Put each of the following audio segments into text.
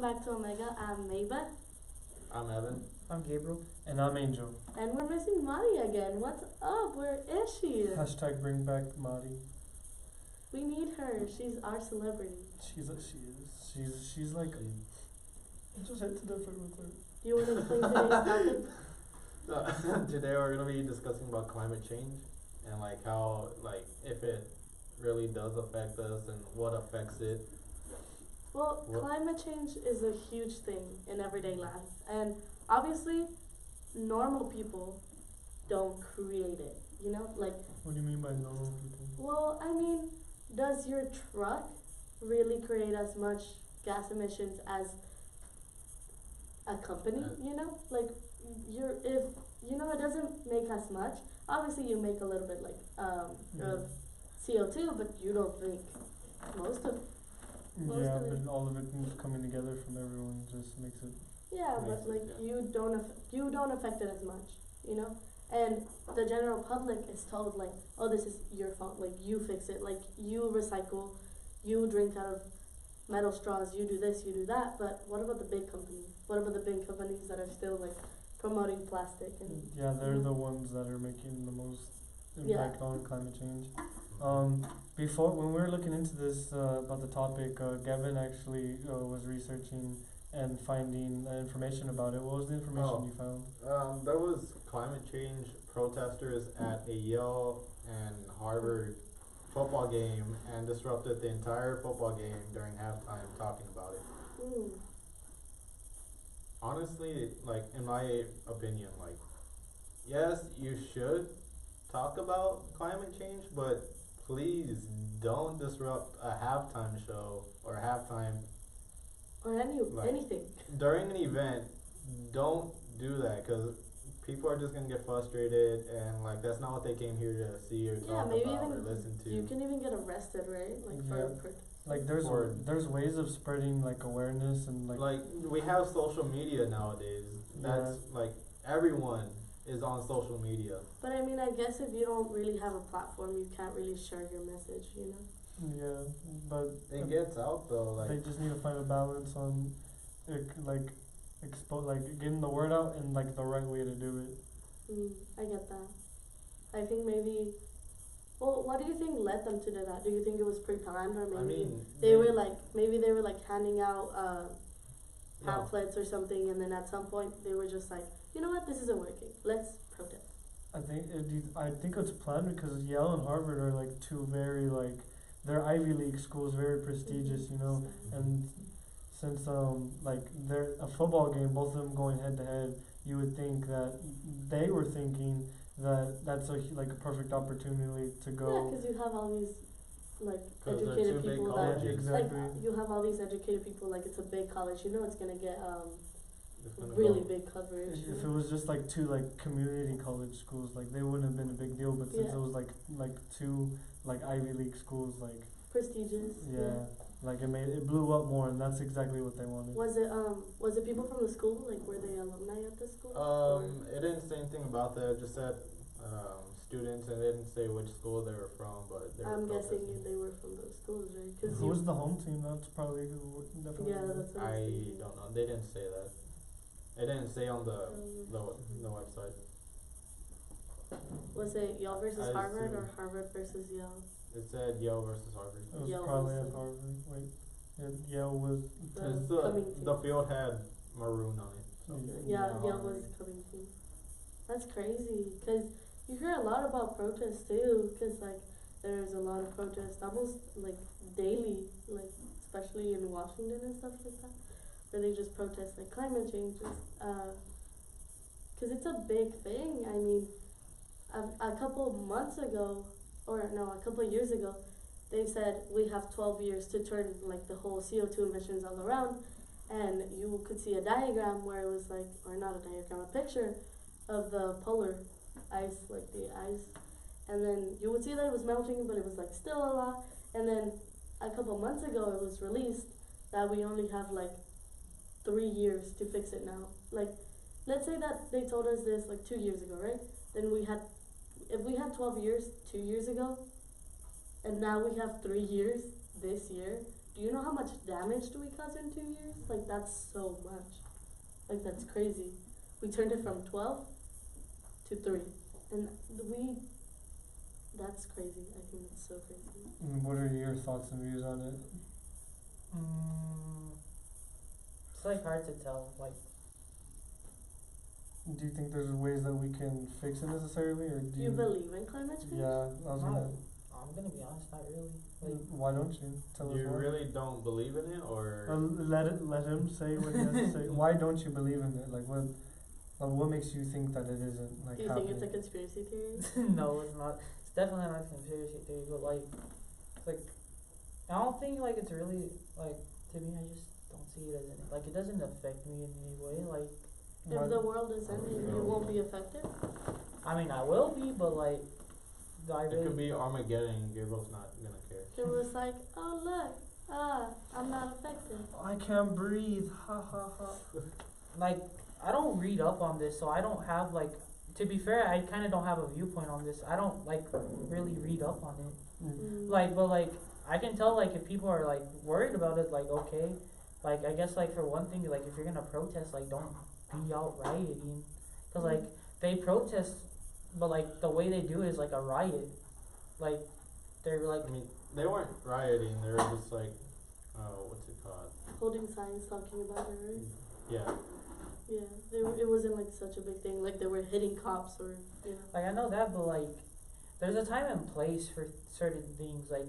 back to Omega. I'm Mabeth. I'm Evan. I'm Gabriel. And I'm Angel. And we're missing Mari again. What's up? Where is she? Hashtag bring back Mari. We need her. She's our celebrity. She's like just hit to different with her. Do you want to explain today's topic? Today we're gonna be discussing about climate change and like how if it really does affect us and what affects it. Well, climate change is a huge thing in everyday life, and obviously, normal people don't create it. You know, like. What do you mean by normal people? Well, I mean, does your truck really create as much gas emissions as a company? You know, like if it doesn't make as much. Obviously, you make a little bit of CO2, but you don't make most of. Yeah, but all of it coming together from everyone just makes it. Yeah, but like you don't affect it as much, you know. And the general public is told like, oh, this is your fault. Like you fix it. Like you recycle, you drink out of metal straws. You do this, you do that. But what about the big companies? What about the big companies that are still like promoting plastic and? Yeah, they're the ones that are making the most impact on climate change. Before, when we were looking into this about the topic, Gavin actually was researching and finding information about it. What was the information you found? There was climate change protesters at a Yale and Harvard football game and disrupted the entire football game during halftime talking about it. Honestly, like in my opinion, like yes, you should talk about climate change, but please don't disrupt a halftime show or halftime or anything during an event. Don't do that because people are just gonna get frustrated and like that's not what they came here to see or talk about or listen to. You can even get arrested, right? Like for like there's ways of spreading like awareness and like we have social media nowadays. That's like everyone is on social media. But I mean, I guess if you don't really have a platform, you can't really share your message, you know? Yeah, but it gets out though. Like they just need to find a balance on, getting the word out and like the right way to do it. I get that. I think maybe. Well, what do you think led them to do that? Do you think it was pre-planned, or maybe they were handing out pamphlets or something, and then at some point they were just like, you know what, this isn't working. Let's protest. I think it's planned because Yale and Harvard are like two very they're Ivy League schools, very prestigious, you know, and since they're a football game, both of them going head to head, you would think that they were thinking that that's a perfect opportunity to go. Yeah, because you have all these educated people that exactly. You have all these educated people, like it's a big college, you know, it's gonna get really big coverage. If it was just two community college schools, they wouldn't have been a big deal. But since it was two Ivy League schools, prestigious. Yeah. It blew up more, and that's exactly what they wanted. Was it people from the school? Were they alumni at the school? It didn't say anything about that. It just said students, and it didn't say which school they were from. But I'm guessing they were from those schools, right? Who was the home team? That's probably definitely. Yeah, that's what I don't know. They didn't say that. It didn't say on the website. Was it Yale versus Harvard or Harvard versus Yale? It said Yale versus Harvard. It was probably at Harvard. Wait, Yale was. The field had maroon on it. So Yale was coming team. That's crazy because you hear a lot about protests too. Because there's a lot of protests almost daily, especially in Washington and stuff like that, where they just protest climate change, because it's a big thing. I mean, a couple months ago, or no, a couple years ago, they said we have 12 years to turn the whole CO2 emissions all around, and you could see a diagram where it was or not a diagram, a picture of the polar ice, the ice, and then you would see that it was melting, but it was still a lot, and then a couple months ago it was released that we only have 3 years to fix it now. Let's say that they told us this 2 years ago, right? Then if we had 12 years 2 years ago, and now we have 3 years this year, do you know how much damage do we cause in 2 years? Like, that's so much. Like, that's crazy. We turned it from 12 to 3. And that's crazy. I think it's so crazy. What are your thoughts and views on it? It's like hard to tell. Like, Do you think there's ways that we can fix it necessarily, or Do you believe in climate change? Yeah, I was gonna. I'm gonna be honest, not really. Like, Why don't you tell us You why? really don't believe in it, or Let him say what he has to say. Why don't you believe in it? Like what makes you think that it isn't like Do you happening? think it's a conspiracy theory? no, it's not. It's definitely not a conspiracy theory, but like, I don't think like it's really like, to me. I just don't see it as like it doesn't affect me in any way. Like, If the world is ending, you won't be affected? I mean, I will be, but like, I it could really, be Armageddon. Gabriel's not gonna care. It was like, oh look, I'm not affected. I can't breathe. Ha ha ha. like, I don't read up on this, so I don't have like. To be fair, I kind of don't have a viewpoint on this. I don't like really read up on it. Like, but like, I can tell like if people are like worried about it, like okay, like I guess like for one thing, like if you're gonna protest, like don't be out rioting, cause like they protest, but like the way they do it is like a riot, like they're like I mean, they weren't rioting. They were just like, what's it called? Holding signs talking about it, right? Yeah. Yeah, it wasn't like such a big thing. Like they were hitting cops or, you know. like I know that, but like there's a time and place for certain things. Like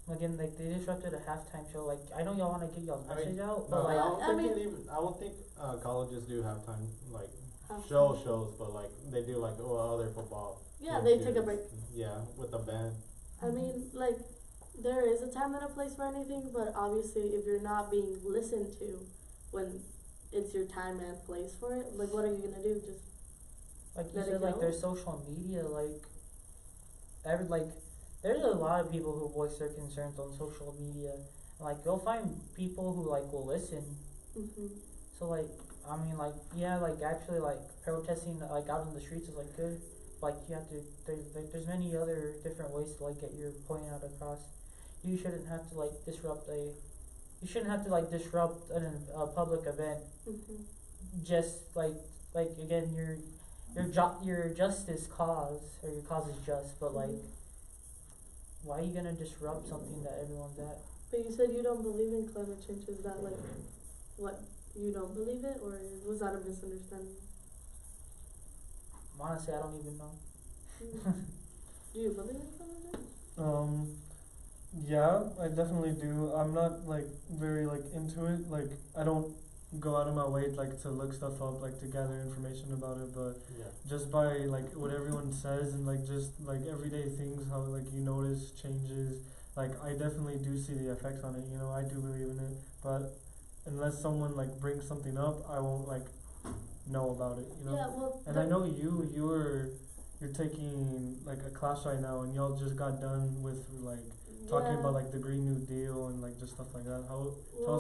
again, like they disrupted a halftime show. Like I know y'all want to get y'all's I mean, message out, No, but like I don't think mean- I don't think colleges do halftime like Halftime. shows, but like they do like other football. Yeah, games they take a too. break. Yeah, with the band. I mean, like, there is a time and a place for anything, but obviously if you're not being listened to when it's your time and place for it, like what are you gonna do? Just like you let it said, like go? there's social media, like there's a lot of people who voice their concerns on social media. Like you'll find people who like will listen. So like I mean like yeah, like actually like protesting like out in the streets is like good. Like you have to there's many other different ways to like get your point out across. You shouldn't have to like disrupt a public event just like again your justice cause or your cause is just, but like why are you gonna disrupt something that everyone's at? But you said you don't believe in climate change. Is that like what, you don't believe it, or was that a misunderstanding? Honestly, I don't even know. Do you believe in climate change? Yeah, I definitely do. I'm not like very like into it. Like I don't go out of my way like to look stuff up, like to gather information about it, but Yeah. just by like what everyone says and like just like everyday things, how like you notice changes, like I definitely do see the effects on it, you know. I do believe in it, but unless someone like brings something up, I won't like know about it, you know. Yeah, well, And I know you're taking like a class right now, and y'all just got done with like talking yeah. about like the Green New Deal and like just stuff like that. Tell us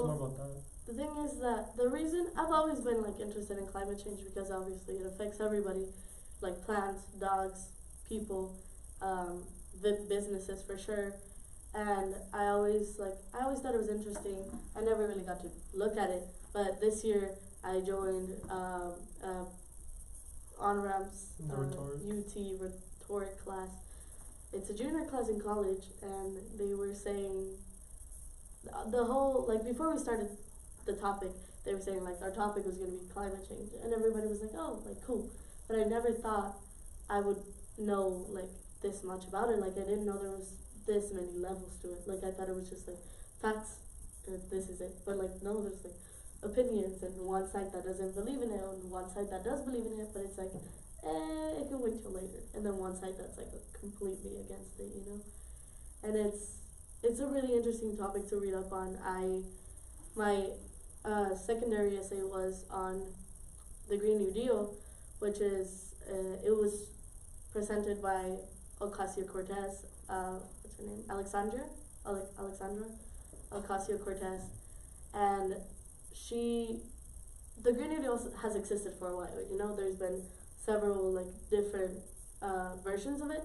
more about that. The thing is that the reason I've always been like interested in climate change, because obviously it affects everybody, like plants, dogs, people, businesses for sure. And I always thought it was interesting. I never really got to look at it, but this year I joined on-ramps UT rhetoric class. It's a junior class in college, and they were saying the whole, like, before we started the topic, they were saying like our topic was going to be climate change, and everybody was like, oh, like cool. But I never thought I would know like this much about it. Like I didn't know there was this many levels to it. Like I thought it was just like facts, this is it. But like no, there's like opinions, and one side that doesn't believe in it, and one side that does believe in it, but it's like it can wait till later. And then one side that's like completely against it, you know. And it's a really interesting topic to read up on. My secondary essay was on the Green New Deal, which is it was presented by Ocasio-Cortez. What's her name? Alexandra Ocasio-Cortez, and the Green New Deal has existed for a while. You know, there's been several like different versions of it,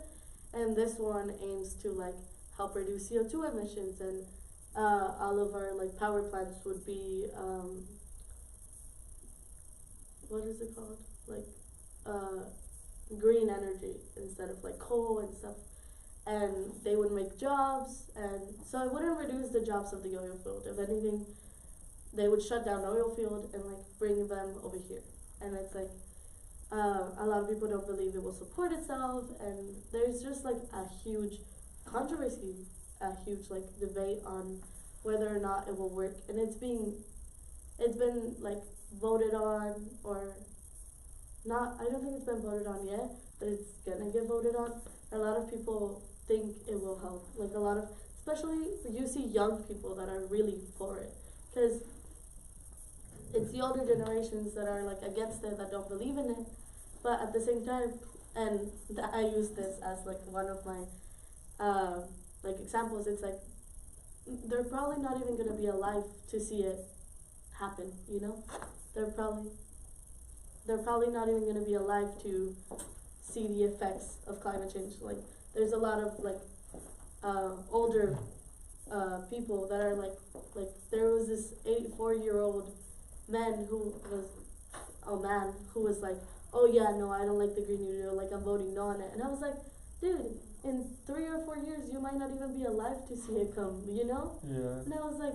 and this one aims to like help reduce CO2 emissions and all of our like power plants would be what is it called? Like uh, green energy instead of like coal and stuff. And they would make jobs, and so it wouldn't reduce the jobs of the oil field. If anything, they would shut down oil field and like bring them over here. And it's like a lot of people don't believe it will support itself, and there's just like a huge controversy, a huge like debate on whether or not it will work. And it's been like voted on or not. I don't think it's been voted on yet, but it's gonna get voted on. A lot of people think it will help. Like a lot of, especially you see young people that are really for it, because it's the older generations that are like against it, that don't believe in it. But at the same time, and I use this as like one of my like examples. It's like they're probably not even gonna be alive to see it happen. You know, they're probably not even gonna be alive to see the effects of climate change. Like there's a lot of like older people that are like there was this 84-year-old man who was like, oh yeah, no, I don't like the Green New Deal, like I'm voting no on it. And I was like, dude, in 3 or 4 years you might not even be alive to see it come, you know? Yeah. And I was like,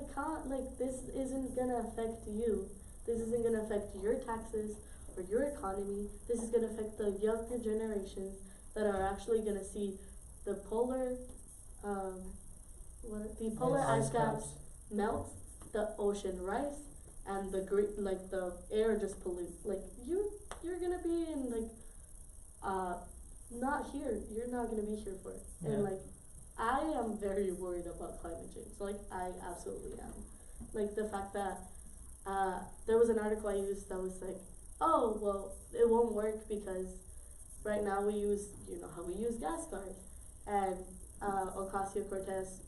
this isn't gonna affect you. This isn't gonna affect your taxes or your economy. This is gonna affect the younger generations that are actually gonna see the polar ice caps melt, the ocean rise, and the air just pollute. Like you're gonna be in like not here. You're not gonna be here for it. Yeah. And like I am very worried about climate change. Like I absolutely am. Like the fact that there was an article I used that was like, oh well, it won't work because right now we use, you know how we use gas cars, and Ocasio-Cortez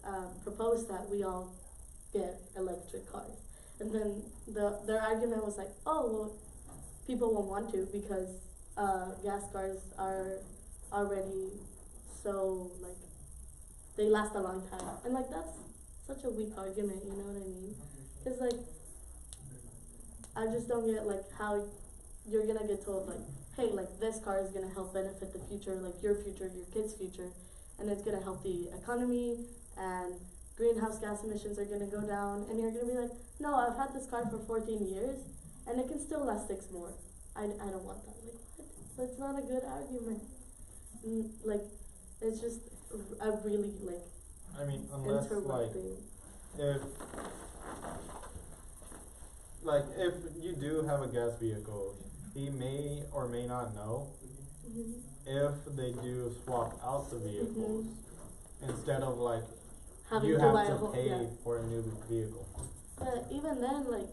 proposed that we all get electric cars. And then their argument was like, oh well, people won't want to because gas cars are already so like they last a long time. And like that's such a weak argument, you know what I mean? Because like I just don't get like how you're gonna get told like, hey, like this car is gonna help benefit the future, like your future, your kids' future, and it's gonna help the economy, and greenhouse gas emissions are gonna go down, and you're gonna be like, no, I've had this car for 14 years, and it can still last 6 more. I don't want that. Like what? That's not a good argument. Like it's just a really like I mean, unless if you do have a gas vehicle, he may or may not know if they do swap out the vehicles instead of like having you to have buy to a whole, pay yeah. for a new vehicle. But even then, like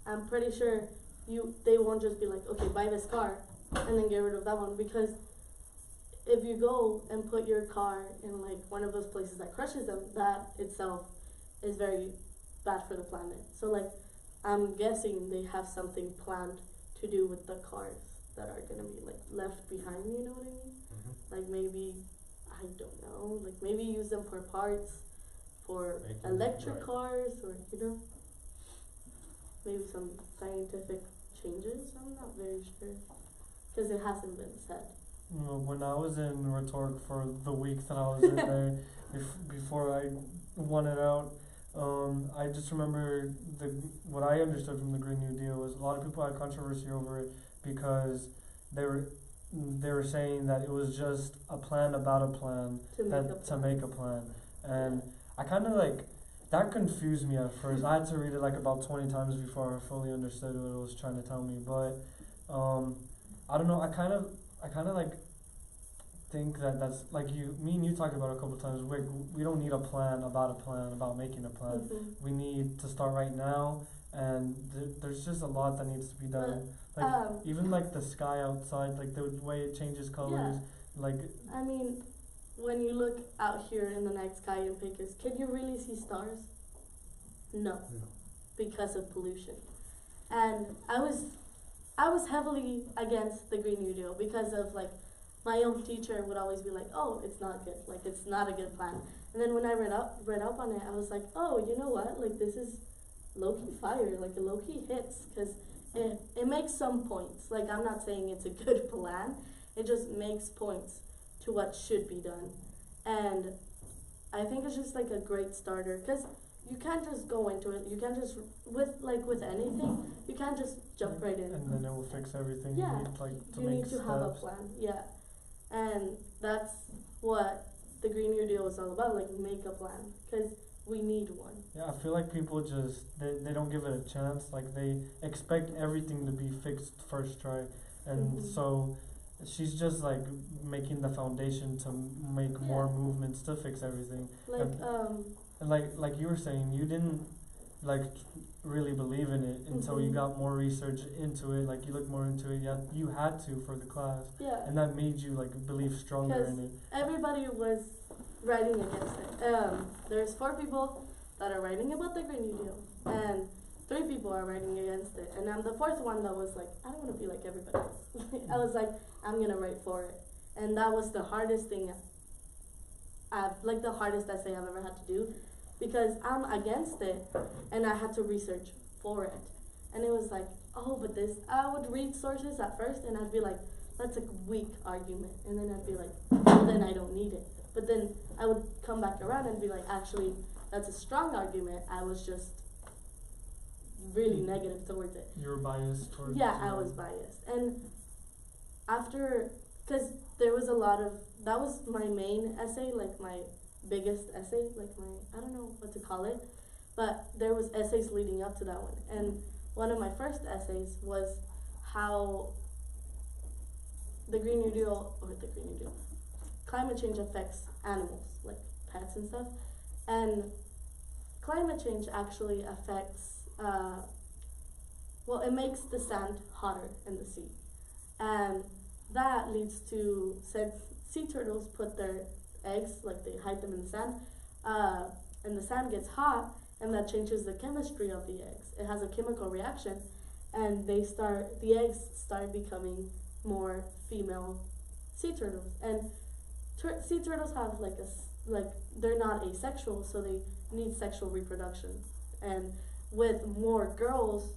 I'm pretty sure they won't just be like, okay, buy this car and then get rid of that one, because if you go and put your car in like one of those places that crushes them, that itself is very bad for the planet. So like I'm guessing they have something planned to do with the cars that are gonna be like left behind, you know what I mean? Like maybe, I don't know, like maybe use them for parts for electric cars, or you know, maybe some scientific changes. I'm not very sure, because it hasn't been said. When I was in rhetoric for the week that I was in there, before I won it out, I just remember what I understood from the Green New Deal was a lot of people had controversy over it because they were saying that it was just a plan about a plan to make a plan, and I kind of like that confused me at first. I had to read it like about 20 times before I fully understood what it was trying to tell me. But I don't know. I kind of like think that's like me and you talked about it a couple times. We don't need a plan about making a plan. We need to start right now, and there's just a lot that needs to be done. Like even like the sky outside, like the way it changes colors. Yeah. Like I mean, when you look out here in the night sky in Pecos, can you really see stars? No, because of pollution. And I was heavily against the Green New Deal because of like my own teacher would always be like, oh, it's not good, like it's not a good plan. And then when I read up on it, I was like, oh, you know what? Like, this is low-key fire. Like, a low-key hits, because it makes some points. Like, I'm not saying it's a good plan. It just makes points to what should be done. And I think it's just, like, a great starter, because you can't just go into it. You can't just, with anything, you can't just jump right in. And then it will fix everything. Yeah, You need like to you make need to steps. have a plan. Yeah, and that's what the Green New Deal is all about. Like, make a plan, because we need one. Yeah, I feel like people just they don't give it a chance. Like they expect everything to be fixed first try, and Mhm. so she's just like making the foundation to make more Yeah. movements to fix everything. Like, And like you were saying, you didn't like really believe in it until you Mhm. got more research into it. Like you looked more into it. You had to for the class, yeah, and that made you like believe stronger in it. everybody was writing against it. There's 4 people that are writing about the Green New Deal, and 3 people are writing against it. And I'm the 4th one that was like, I don't want to be like everybody else. I was like, I'm gonna write for it, and that was the hardest thing. Like the hardest essay I've ever had to do, because I'm against it, and I had to research for it. And it was like, oh, but this, I would read sources at first, and I'd be like, that's a weak argument. And then I'd be like, well, then I don't need it. But then I would come back around and be like, actually, that's a strong argument. I was just really negative towards it. You were biased towards. Yeah, I was biased. And after, because there was a lot of, that was my main essay, like my biggest essay, like my, I don't know what to call it, but there was essays leading up to that one. And one of my first essays was how the Green New Deal, climate change affects animals, like pets and stuff. And climate change actually affects, well, it makes the sand hotter in the sea. And that leads to, since sea turtles put their eggs, like they hide them in the sand, and the sand gets hot, and that changes the chemistry of the eggs. It has a chemical reaction, and the eggs start becoming more female sea turtles. And sea turtles have they're not asexual, so they need sexual reproduction. And with more girls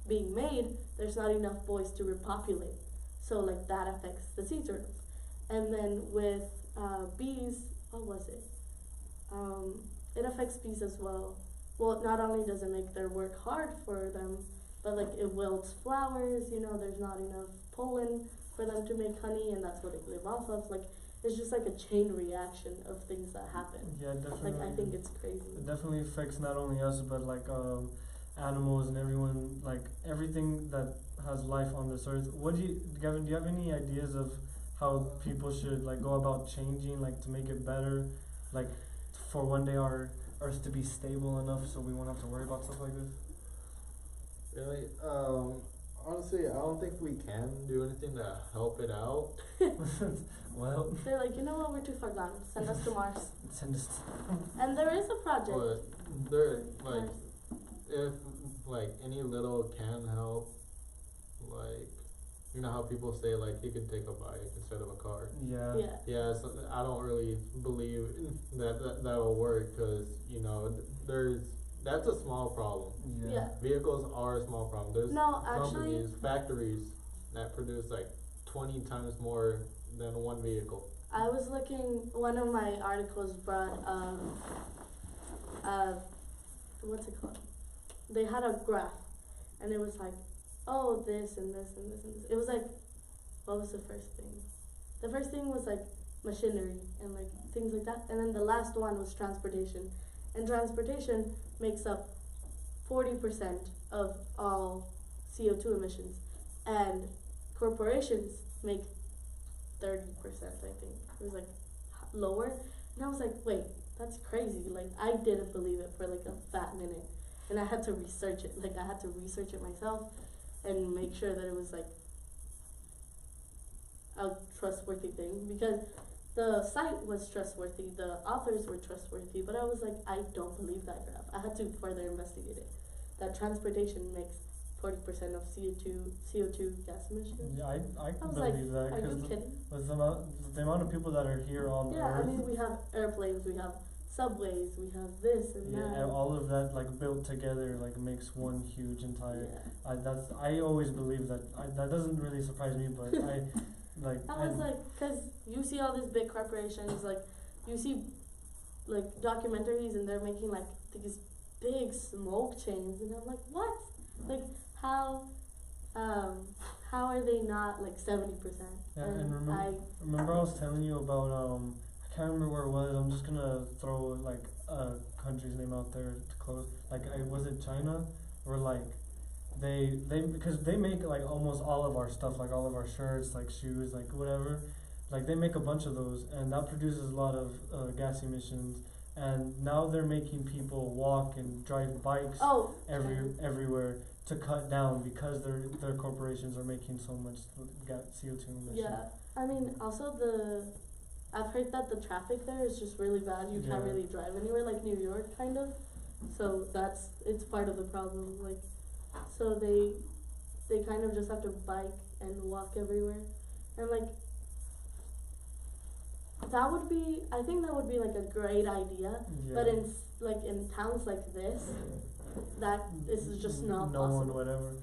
being made, there's not enough boys to repopulate. So like that affects the sea turtles. And then with bees, what was it? It affects bees as well. Well, not only does it make their work hard for them, but like it wilts flowers, there's not enough pollen for them to make honey, and that's what they live off of. Like, it's just like a chain reaction of things that happen. Yeah, definitely. Like, I think it's crazy. It definitely affects not only us, but like animals and everyone, like everything that has life on this earth. Gavin, do you have any ideas of how people should like go about changing, like to make it better, like for one day our earth to be stable enough so we won't have to worry about stuff like this? Really? Honestly, I don't think we can do anything to help it out. Well, They're like, you know what, we're too far gone. Send us to Mars. send us. And there is a project. But there, like, Mars. if like any little can help, like, you know how people say like you can take a bike instead of a car. Yeah. Yeah. Yeah, so I don't really believe that'll work, because that's a small problem. Yeah. Vehicles are a small problem. There's No, actually, companies, factories that produce like 20 times more than one vehicle. I was looking, one of my articles brought, what's it called? They had a graph, and it was like, oh, this and this and this and this. It was like, what was the first thing? The first thing was like machinery and like things like that. And then the last one was transportation. And transportation makes up 40% of all CO2 emissions. And corporations make 30%, I think. It was like lower. And I was like, wait, that's crazy. Like, I didn't believe it for like a fat minute. And I had to research it. Like, I had to research it myself and make sure that it was like a trustworthy thing, because the site was trustworthy, the authors were trustworthy, but I was like, I don't believe that graph. I had to further investigate it. That transportation makes 40% of CO2 gas emissions. Yeah, I I can was like, believe that are you because kidding? with the amount of people that are here on Yeah, I Earth, mean, we have airplanes, we have subways, we have this and yeah, that. and all of that like built together like makes one huge entire. Yeah. I always believe that. That doesn't really surprise me, but I like. I was like, because you see all these big corporations, like, you see, like, documentaries and they're making, like, these big smoke chains, and I'm like, what? Like, how are they not, like, 70%? Yeah, and remember I was telling you about I can't remember where it was. I'm just gonna throw like a country's name out there to close. Like was it China? Or like they because they make like almost all of our stuff, like all of our shirts, like shoes, like whatever. Like they make a bunch of those, and that produces a lot of gas emissions. And now they're making people walk and drive bikes Oh, everywhere to cut down because their corporations are making so much CO2 emissions. yeah. I mean, also I've heard that the traffic there is just really bad. You can't Yeah. really drive anywhere, like New York, kind of. So it's part of the problem. Like, so they kind of just have to bike and walk everywhere, and like I think that would be like a great idea. Yeah. But in towns like this, this is just not no possible. one, whatever.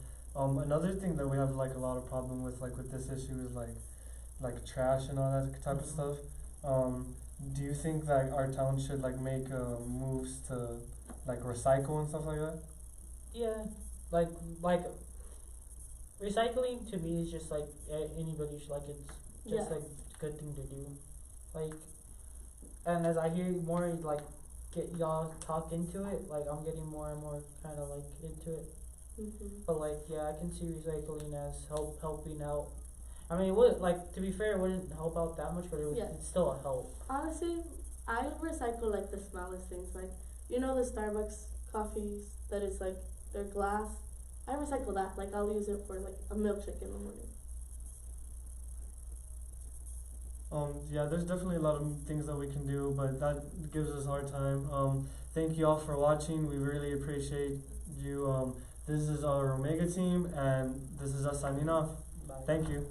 Another thing that we have like a lot of problem with, like with this issue, is like trash and all that type of stuff. Do you think that our town should like make moves to like recycle and stuff like that? Yeah, like recycling to me is just like anybody should, like, it's just Yeah. like a good thing to do. Like, and as I hear more like get y'all talk into it, like I'm getting more and more kind of like into it. But like, yeah, I can see recycling as helping out. I mean, it would, like, to be fair, it wouldn't help out that much, but it would, Yeah. it's still a help. Honestly, I recycle like the smallest things, like the Starbucks coffees that is like their glass. I recycle that. Like I'll use it for like a milkshake in the morning. Yeah, there's definitely a lot of things that we can do, but that gives us our time. Thank you all for watching. We really appreciate you. This is our Omega team, and this is us signing off. Bye. Thank you.